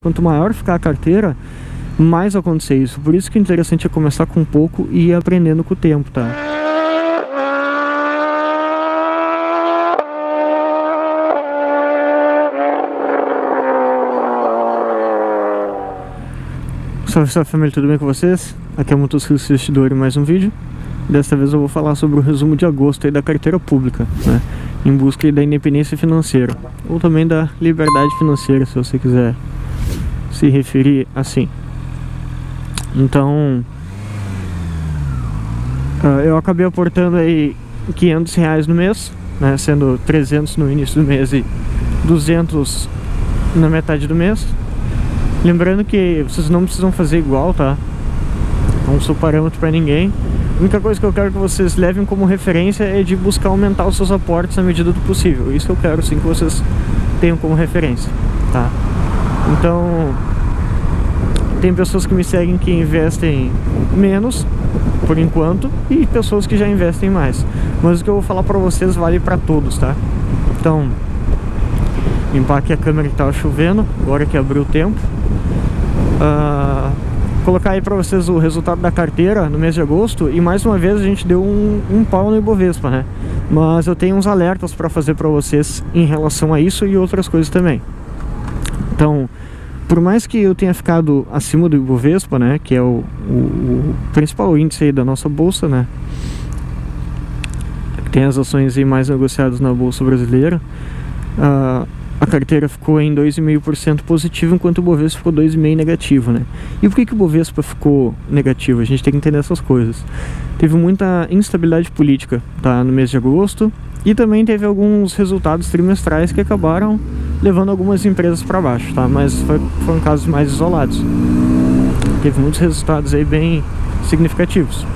Quanto maior ficar a carteira, mais vai acontecer isso. Por isso que é interessante é começar com pouco e ir aprendendo com o tempo, tá? Salve, salve família, tudo bem com vocês? Aqui é o Motociclista Investidor em mais um vídeo. Desta vez eu vou falar sobre o resumo de agosto aí da carteira pública, né? Em busca aí da independência financeira, ou também da liberdade financeira, se você quiser se referir assim. Então, eu acabei aportando aí R$500 no mês, né? Sendo 300 no início do mês e 200 na metade do mês. Lembrando que vocês não precisam fazer igual, tá? Não sou parâmetro para ninguém. A única coisa que eu quero que vocês levem como referência é de buscar aumentar os seus aportes na medida do possível. Isso eu quero sim que vocês tenham como referência, tá? Então, tem pessoas que me seguem que investem menos, por enquanto, e pessoas que já investem mais. Mas o que eu vou falar para vocês vale para todos, tá? Então, limpar aqui a câmera que tava chovendo, agora que abriu o tempo. Colocar aí pra vocês o resultado da carteira no mês de agosto. E mais uma vez a gente deu um pau no Ibovespa, né? Mas eu tenho uns alertas pra fazer pra vocês em relação a isso e outras coisas também. Então, por mais que eu tenha ficado acima do Ibovespa, né, que é o principal índice aí da nossa bolsa, né, tem as ações aí mais negociadas na bolsa brasileira, a carteira ficou em 2,5% positivo, enquanto o Bovespa ficou 2,5% negativo, né? E por que o Bovespa ficou negativo? A gente tem que entender essas coisas. Teve muita instabilidade política, tá, no mês de agosto, e também teve alguns resultados trimestrais que acabaram levando algumas empresas para baixo, tá? Mas foram casos mais isolados. Teve muitos resultados aí bem significativos.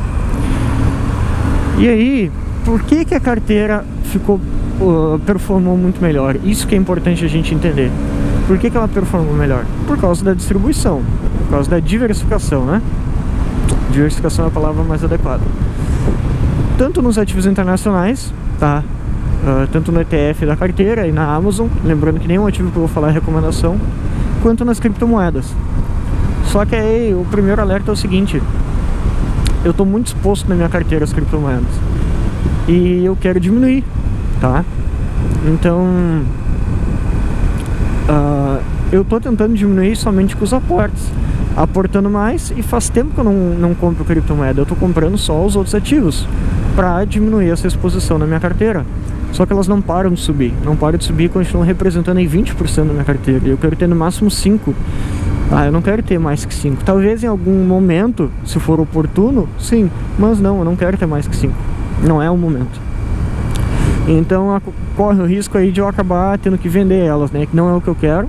E aí, por que a carteira performou muito melhor? Isso que é importante a gente entender. Por que ela performou melhor? Por causa da distribuição, por causa da diversificação, né? Diversificação é a palavra mais adequada. Tanto nos ativos internacionais, tá? Tanto no ETF da carteira e na Amazon, lembrando que nenhum ativo que eu vou falar é recomendação, quanto nas criptomoedas. Só que aí o primeiro alerta é o seguinte: eu estou muito exposto na minha carteira às criptomoedas e eu quero diminuir, tá? Então, eu tô tentando diminuir somente com os aportes, aportando mais, e faz tempo que eu não compro criptomoeda. Eu tô comprando só os outros ativos para diminuir essa exposição na minha carteira. Só que elas não param de subir, continuam representando aí 20% da minha carteira, e eu quero ter no máximo 5%. Eu não quero ter mais que 5%. Talvez em algum momento, se for oportuno, sim, mas não, eu não quero ter mais que 5%. Não é o momento. Então corre o risco aí de eu acabar tendo que vender elas, né? Que não é o que eu quero,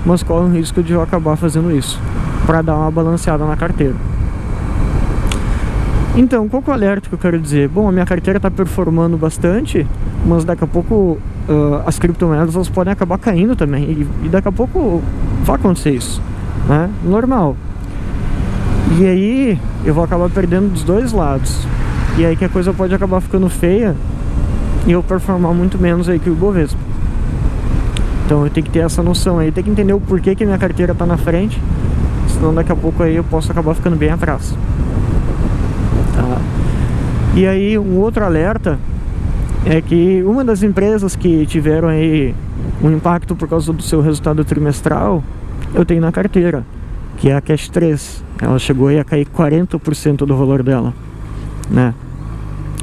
mas corre o risco de eu acabar fazendo isso para dar uma balanceada na carteira. Então, qual que é o alerta que eu quero dizer? Bom, a minha carteira está performando bastante, mas daqui a pouco as criptomoedas elas podem acabar caindo também, e daqui a pouco vai acontecer isso, né? Normal. E aí eu vou acabar perdendo dos dois lados, e aí que a coisa pode acabar ficando feia e eu performar muito menos aí que o Ibovespa. Então eu tenho que ter essa noção aí, tem que entender o porquê que a minha carteira tá na frente, senão daqui a pouco aí eu posso acabar ficando bem atrás, tá? E aí um outro alerta é que uma das empresas que tiveram aí um impacto por causa do seu resultado trimestral, eu tenho na carteira, que é a Cash 3. Ela chegou aí a cair 40% do valor dela, né?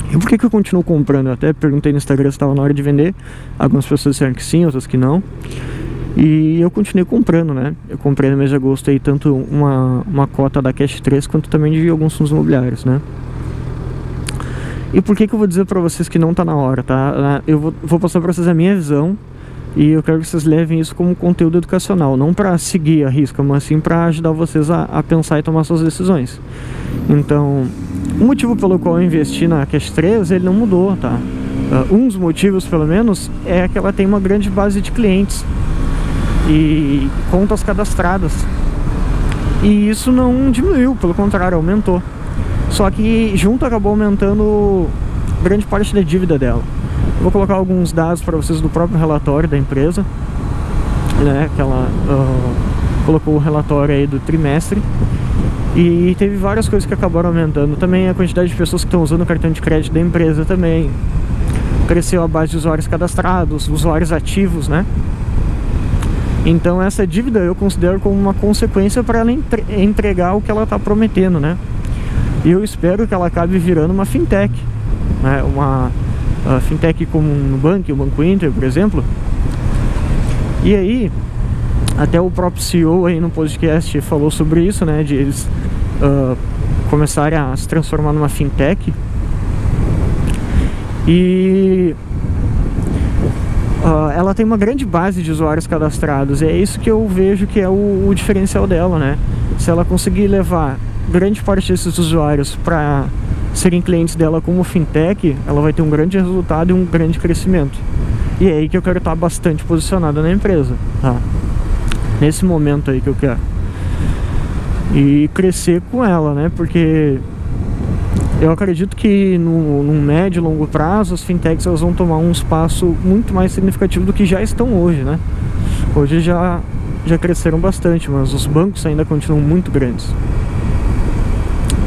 E por que eu continuo comprando? Eu até perguntei no Instagram se estava na hora de vender. Algumas pessoas disseram que sim, outras que não. E eu continuei comprando, né? Eu comprei no mês de agosto aí tanto uma cota da Cash 3 quanto também de alguns fundos imobiliários, né? E por que eu vou dizer pra vocês que não tá na hora, tá? Eu vou passar pra vocês a minha visão, e eu quero que vocês levem isso como conteúdo educacional, não pra seguir a risca, mas sim pra ajudar vocês a pensar e tomar suas decisões. Então, o motivo pelo qual eu investi na Cash 3, ele não mudou, tá? Um dos motivos, pelo menos, é que ela tem uma grande base de clientes e contas cadastradas. E isso não diminuiu, pelo contrário, aumentou. Só que junto acabou aumentando grande parte da dívida dela. Eu vou colocar alguns dados para vocês do próprio relatório da empresa, né, que ela colocou o relatório aí do trimestre. E teve várias coisas que acabaram aumentando. Também a quantidade de pessoas que estão usando o cartão de crédito da empresa também. Cresceu a base de usuários cadastrados, usuários ativos, né? Então essa dívida eu considero como uma consequência para ela entregar o que ela está prometendo, né? E eu espero que ela acabe virando uma fintech, né? Uma fintech como o Nubank, o Banco Inter, por exemplo. E aí, até o próprio CEO aí no podcast falou sobre isso, né? De eles começarem a se transformar numa fintech. E ela tem uma grande base de usuários cadastrados. E é isso que eu vejo que é o diferencial dela, né? Se ela conseguir levar grande parte desses usuários para serem clientes dela como fintech, ela vai ter um grande resultado e um grande crescimento. E é aí que eu quero estar bastante posicionado na empresa, tá? Nesse momento aí que eu quero. E crescer com ela, né? Porque eu acredito que no médio e longo prazo as fintechs elas vão tomar um espaço muito mais significativo do que já estão hoje, né? Hoje já cresceram bastante, mas os bancos ainda continuam muito grandes.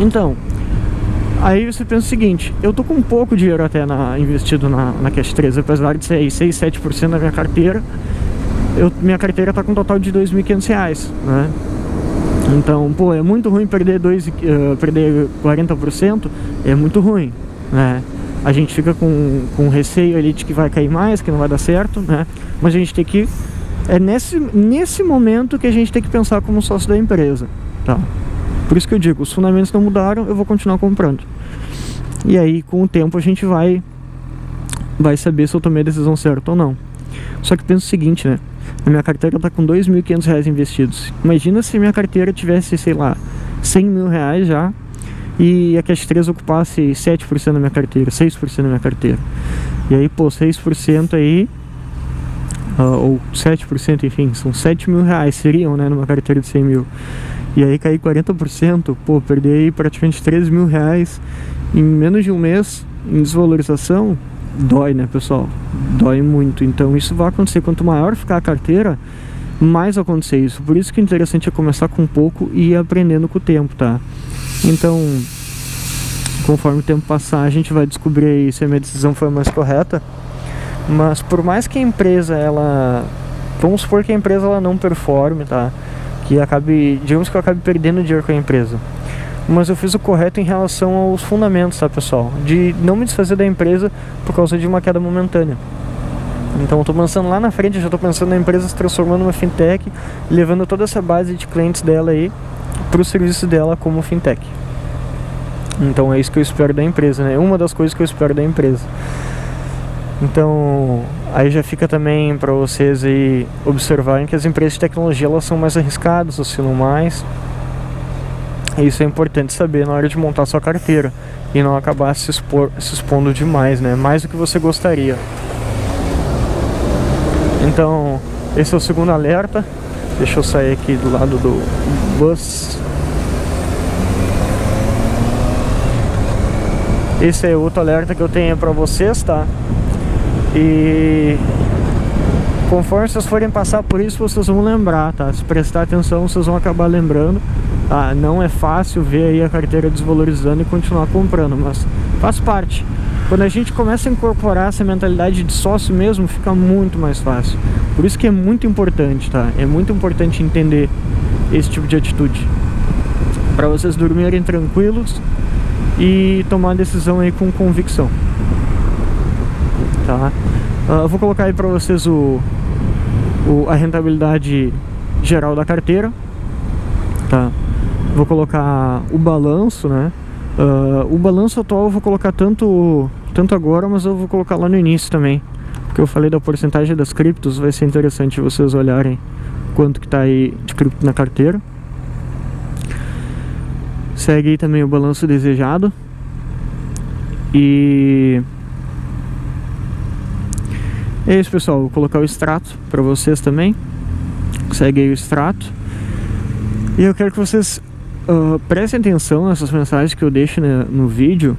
Então, aí você pensa o seguinte: eu tô com um pouco de dinheiro até investido na Cash3, apesar de ser 6, 7% da minha carteira. Minha carteira tá com um total de R$ 2.500, né? Então, pô, é muito ruim perder 40%, é muito ruim, né? A gente fica com receio ali de que vai cair mais, que não vai dar certo, né? Mas a gente tem que... É nesse momento que a gente tem que pensar como sócio da empresa, tá? Por isso que eu digo, os fundamentos não mudaram, eu vou continuar comprando. E aí, com o tempo, a gente vai saber se eu tomei a decisão certa ou não. Só que pensa o seguinte, né? A minha carteira tá com R$ 2.500 investidos. Imagina se minha carteira tivesse, sei lá, R$ 100.000 já e a Cash3 ocupasse 7% da minha carteira, 6% da minha carteira. E aí, pô, 6% aí, ou 7%, enfim, são R$ 7.000 seriam, né, numa carteira de 100 mil. E aí cair 40%, pô, perder aí praticamente R$ 3.000 em menos de um mês em desvalorização. Dói, né, pessoal? Dói muito. Então isso vai acontecer. Quanto maior ficar a carteira, mais vai acontecer isso. Por isso que o interessante é começar com pouco e ir aprendendo com o tempo, tá? Então, conforme o tempo passar, a gente vai descobrir aí se a minha decisão foi a mais correta. Mas por mais que a empresa, vamos supor que a empresa ela não performe, tá? Digamos que eu acabe perdendo dinheiro com a empresa. Mas eu fiz o correto em relação aos fundamentos, tá, pessoal? De não me desfazer da empresa por causa de uma queda momentânea. Então eu tô pensando lá na frente, eu já tô pensando na empresa se transformando numa fintech, levando toda essa base de clientes dela aí pro serviço dela como fintech. Então é isso que eu espero da empresa, né? Uma das coisas que eu espero da empresa. Então, aí já fica também para vocês aí observarem que as empresas de tecnologia elas são mais arriscadas, oscilam mais. Isso é importante saber na hora de montar sua carteira e não acabar se expondo demais, né? Mais do que você gostaria. Então, esse é o segundo alerta. Deixa eu sair aqui do lado do bus. Esse é outro alerta que eu tenho para vocês, tá? E conforme vocês forem passar por isso, vocês vão lembrar, tá? Se prestar atenção, vocês vão acabar lembrando. Ah, não é fácil ver aí a carteira desvalorizando e continuar comprando, mas faz parte. Quando a gente começa a incorporar essa mentalidade de sócio mesmo, fica muito mais fácil. Por isso que é muito importante, tá? É muito importante entender esse tipo de atitude, para vocês dormirem tranquilos e tomar a decisão aí com convicção, tá? Eu vou colocar aí para vocês a rentabilidade geral da carteira, tá? Vou colocar o balanço, né? O balanço atual eu vou colocar tanto agora, mas eu vou colocar lá no início também, porque eu falei da porcentagem das criptos. Vai ser interessante vocês olharem quanto que tá aí de cripto na carteira. Segue aí também o balanço desejado. E é isso, pessoal. Vou colocar o extrato para vocês também. Segue aí o extrato. E eu quero que vocês prestem atenção nessas mensagens que eu deixo no vídeo,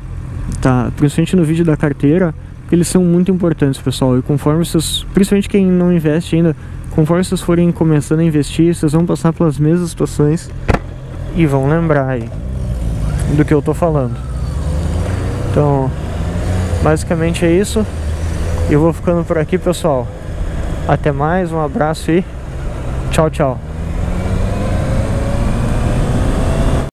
tá? Principalmente no vídeo da carteira, porque eles são muito importantes, pessoal. E conforme vocês, principalmente quem não investe ainda, conforme vocês forem começando a investir, vocês vão passar pelas mesmas situações e vão lembrar aí do que eu tô falando. Então, basicamente é isso. Eu vou ficando por aqui, pessoal. Até mais, um abraço e tchau, tchau.